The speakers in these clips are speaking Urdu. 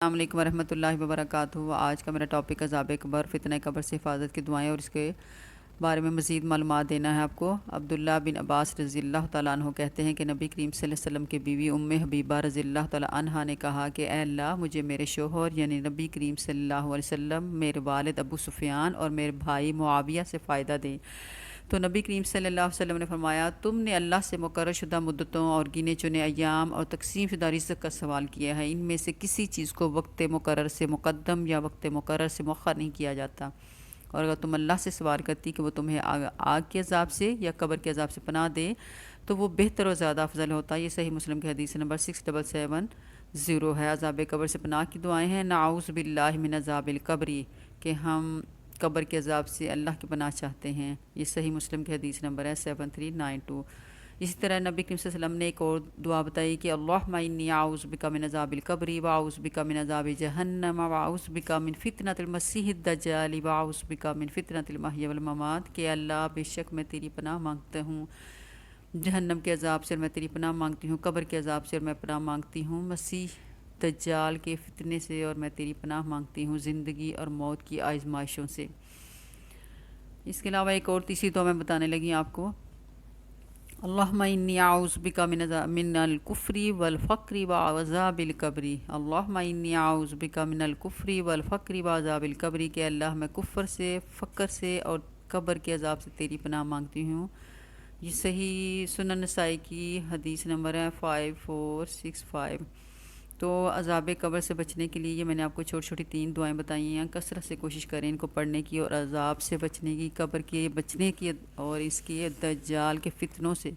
السلام علیکم ورحمۃ اللہ وبرکاتہ۔ آج کا میرا ٹاپک عذاب قبر، فتنہ قبر سے حفاظت کی دعائیں اور اس کے بارے میں مزید معلومات دینا ہے آپ کو۔ عبداللہ بن عباس رضی اللہ تعالیٰ عنہ کہتے ہیں کہ نبی کریم صلی اللہ علیہ وسلم کی بیوی حبیبہ رضی اللہ تعالیٰ عنہا نے کہا کہ اے اللہ، مجھے میرے شوہر یعنی نبی کریم صلی اللہ علیہ وسلم، میرے والد ابو سفیان اور میرے بھائی معاویہ سے فائدہ دیں۔ تو نبی کریم صلی اللہ علیہ وسلم نے فرمایا، تم نے اللہ سے مقرر شدہ مدتوں اور گنے چنے ایام اور تقسیم شدہ رزق کا سوال کیا ہے۔ ان میں سے کسی چیز کو وقت مقرر سے مقدم یا وقت مقرر سے مؤخر نہیں کیا جاتا، اور اگر تم اللہ سے سوال کرتی کہ وہ تمہیں آگ کے عذاب سے یا قبر کے عذاب سے پناہ دے تو وہ بہتر و زیادہ افضل ہوتا۔ یہ صحیح مسلم کی حدیث نمبر 6770 ہے۔ عذاب قبر سے پناہ کی دعائیں ہیں: نعوذ باللہ من عذاب القبر، کہ ہم قبر کے عذاب سے اللہ کی پناہ چاہتے ہیں۔ یہ صحیح مسلم کی حدیث نمبر ہے 7392۔ اسی طرح نبی کریم صلی اللہ علیہ وسلم نے ایک اور دعا بتائی کہ اللہم انی اعوذ بک من عذاب القبر واعوذ بک من عذاب جہنم واعوذ بک من فتنۃ المسیح الدجال واعوذ بک من فتنۃ المحیا والممات، کہ اللہ بے شک میں تیری پناہ مانگتا ہوں جہنم کے عذاب سے، اور میں تیری پناہ مانگتی ہوں قبر کے عذاب سے، اور میں پناہ مانگتی ہوں مسیح دجال کے فتنے سے، اور میں تیری پناہ مانگتی ہوں زندگی اور موت کی آزمائشوں سے۔ اس کے علاوہ ایک اور تیسری دعا میں بتانے لگی آپ کو: اللہم انی اعوذ بک من الکفر والفقر وعذاب القبر، اللہم انی اعوذ بک من الکفر والفقر وعذاب القبر، کہ اللہ میں کفر سے، فقر سے اور قبر کے عذاب سے تیری پناہ مانگتی ہوں۔ یہ صحیح سنن نسائی کی حدیث نمبر ہے 5465۔ تو عذاب قبر سے بچنے کے لیے یہ میں نے آپ کو چھوٹی چھوٹی 3 دعائیں بتائی ہیں، کثرت سے کوشش کریں ان کو پڑھنے کی، اور عذاب سے بچنے کی، قبر کے بچنے کی، اور اس کے دجال کے فتنوں سے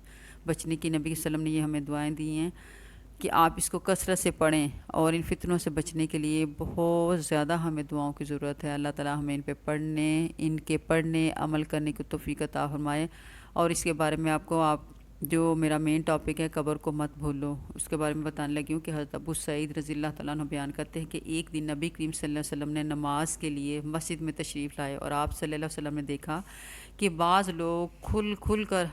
بچنے کی۔ نبی صلی اللہ علیہ وسلم نے یہ ہمیں دعائیں دی ہیں کہ آپ اس کو کثرت سے پڑھیں، اور ان فتنوں سے بچنے کے لیے بہت زیادہ ہمیں دعاؤں کی ضرورت ہے۔ اللہ تعالیٰ ہمیں ان کے پڑھنے عمل کرنے کی توفیق عطا فرمائے۔ اور اس کے بارے میں آپ جو میرا مین ٹاپک ہے قبر کو مت بھولو، اس کے بارے میں بتانے لگی ہوں کہ حضرت ابو سعید رضی اللہ تعالیٰ عنہ بیان کرتے ہیں کہ ایک دن نبی کریم صلی اللہ علیہ وسلم نے نماز کے لیے مسجد میں تشریف لائے، اور آپ صلی اللہ علیہ وسلم نے دیکھا کہ بعض لوگ کھل کر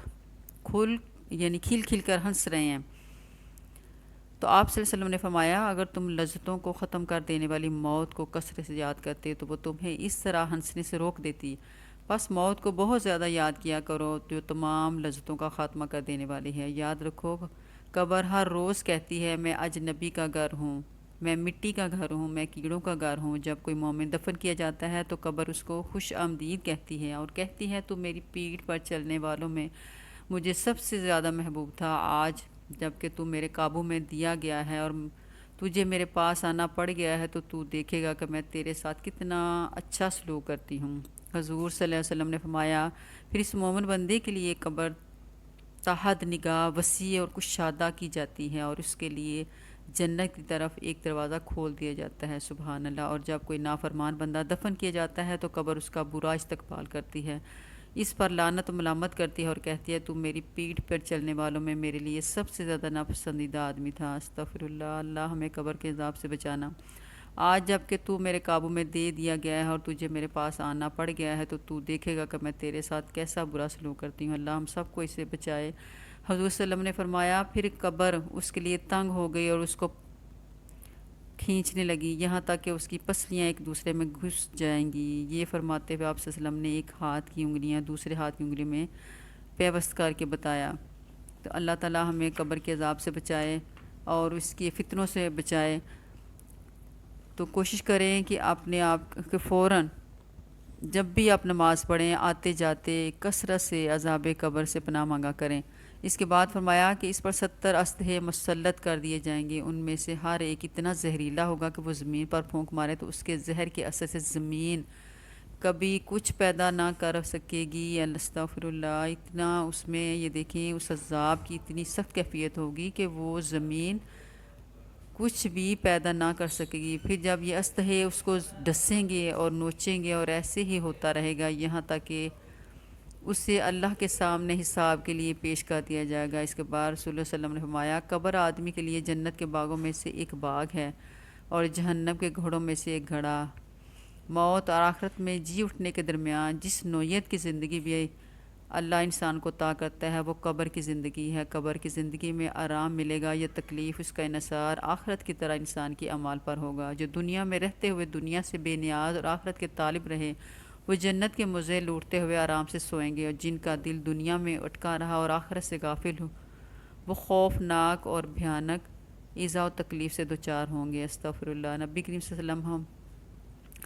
ہنس رہے ہیں۔ تو آپ صلی اللہ علیہ وسلم نے فرمایا، اگر تم لذتوں کو ختم کر دینے والی موت کو کثرت سے یاد کرتے تو وہ تمہیں اس طرح ہنسنے سے روک دیتی، بس موت کو بہت زیادہ یاد کیا کرو جو تمام لذتوں کا خاتمہ کر دینے والی ہے۔ یاد رکھو، قبر ہر روز کہتی ہے میں اجنبی کا گھر ہوں، میں مٹی کا گھر ہوں، میں کیڑوں کا گھر ہوں۔ جب کوئی مومن دفن کیا جاتا ہے تو قبر اس کو خوش آمدید کہتی ہے، اور کہتی ہے تو میری پیٹھ پر چلنے والوں میں مجھے سب سے زیادہ محبوب تھا۔ آج جب کہ تو میرے قابو میں دیا گیا ہے اور تجھے میرے پاس آنا پڑ گیا ہے تو دیکھے گا کہ میں تیرے ساتھ کتنا اچھا سلوک کرتی ہوں۔ حضور صلی اللہ علیہ وسلم نے فرمایا، پھر اس مومن بندے کے لیے قبر تحت نگاہ وسیع اور کشادہ کی جاتی ہے، اور اس کے لیے جنت کی طرف ایک دروازہ کھول دیا جاتا ہے۔ سبحان اللہ۔ اور جب کوئی نافرمان بندہ دفن کیا جاتا ہے تو قبر اس کا برا استقبال کرتی ہے، اس پر لعنت و ملامت کرتی ہے، اور کہتی ہے تو میری پیٹھ پر چلنے والوں میں میرے لیے سب سے زیادہ ناپسندیدہ آدمی تھا۔ استغفر اللہ۔ اللہ ہمیں قبر کے عذاب سے بچانا۔ آج جب کہ تو میرے قابو میں دے دیا گیا ہے اور تجھے میرے پاس آنا پڑ گیا ہے تو دیکھے گا کہ میں تیرے ساتھ کیسا برا سلوک کرتی ہوں۔ اللہ ہم سب کو اس سے بچائے۔ حضور صلی اللہ علیہ وسلم نے فرمایا، پھر قبر اس کے لیے تنگ ہو گئی اور اس کو کھینچنے لگی، یہاں تک کہ اس کی پسلیاں ایک دوسرے میں گھس جائیں گی۔ یہ فرماتے ہوئے آپ صلی اللہ علیہ وسلم نے ایک ہاتھ کی انگلیاں دوسرے ہاتھ کی انگلی میں پیوست کر کے بتایا۔ تو اللہ تعالیٰ ہمیں قبر کے عذاب سے بچائے اور اس کی فتنوں سے بچائے۔ تو کوشش کریں کہ اپنے آپ کے فوراً جب بھی آپ نماز پڑھیں آتے جاتے کثرت سے عذاب قبر سے پناہ مانگا کریں۔ اس کے بعد فرمایا کہ اس پر 70 اسلحے مسلط کر دیے جائیں گے، ان میں سے ہر ایک اتنا زہریلا ہوگا کہ وہ زمین پر پھونک مارے تو اس کے زہر کے اثر سے زمین کبھی کچھ پیدا نہ کر سکے گی۔ استغفر اللہ۔ اتنا اس میں یہ دیکھیں اس عذاب کی اتنی سخت کیفیت ہوگی کہ وہ زمین کچھ بھی پیدا نہ کر سکے گی۔ پھر جب یہ اسلحے اس کو ڈسیں گے اور نوچیں گے، اور ایسے ہی ہوتا رہے گا یہاں تک کہ اسے اللہ کے سامنے حساب کے لیے پیش کر دیا جائے گا۔ اس کے بعد رسول اللہ صلی اللہ علیہ وسلم نے فرمایا، قبر آدمی کے لیے جنت کے باغوں میں سے ایک باغ ہے اور جہنم کے گھوڑوں میں سے ایک گھڑا۔ موت اور آخرت میں جی اٹھنے کے درمیان جس نوعیت کی زندگی بھی اللہ انسان کو عطا کرتا ہے وہ قبر کی زندگی ہے۔ قبر کی زندگی میں آرام ملے گا یا تکلیف، اس کا انحصار آخرت کی طرح انسان کی اعمال پر ہوگا۔ جو دنیا میں رہتے ہوئے دنیا سے بے نیاز اور آخرت کے طالب رہے، وہ جنت کے مزے لوٹتے ہوئے آرام سے سوئیں گے، اور جن کا دل دنیا میں اٹکا رہا اور آخرت سے غافل ہو، وہ خوفناک اور بھیانک ایذا و تکلیف سے دوچار ہوں گے۔ استغفر اللہ۔ نبی کریم صلی اللہ علیہ وسلم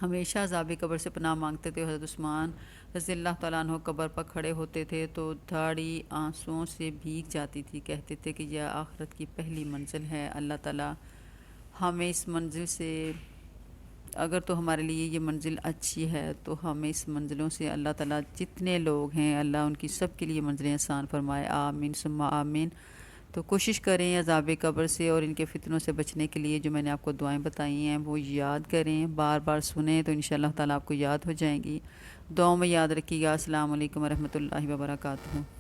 ہمیشہ عذاب قبر سے پناہ مانگتے تھے۔ حضرت عثمان رضی اللہ تعالیٰ عنہ قبر پر کھڑے ہوتے تھے تو دھاڑی آنسوؤں سے بھیگ جاتی تھی۔ کہتے تھے کہ یہ آخرت کی پہلی منزل ہے، اللہ تعالیٰ ہمیں اس منزل سے، اگر تو ہمارے لیے یہ منزل اچھی ہے تو ہمیں اس منزلوں سے اللہ تعالیٰ جتنے لوگ ہیں اللہ ان کی سب کے لیے منزلیں آسان فرمائے، آمین ثم آمین۔ تو کوشش کریں عذاب قبر سے اور ان کے فتنوں سے بچنے کے لیے جو میں نے آپ کو دعائیں بتائی ہیں وہ یاد کریں، بار بار سنیں تو انشاءاللہ تعالیٰ آپ کو یاد ہو جائیں گی۔ دعاؤں میں یاد رکھیے گا۔ السلام علیکم ورحمۃ اللہ وبرکاتہ۔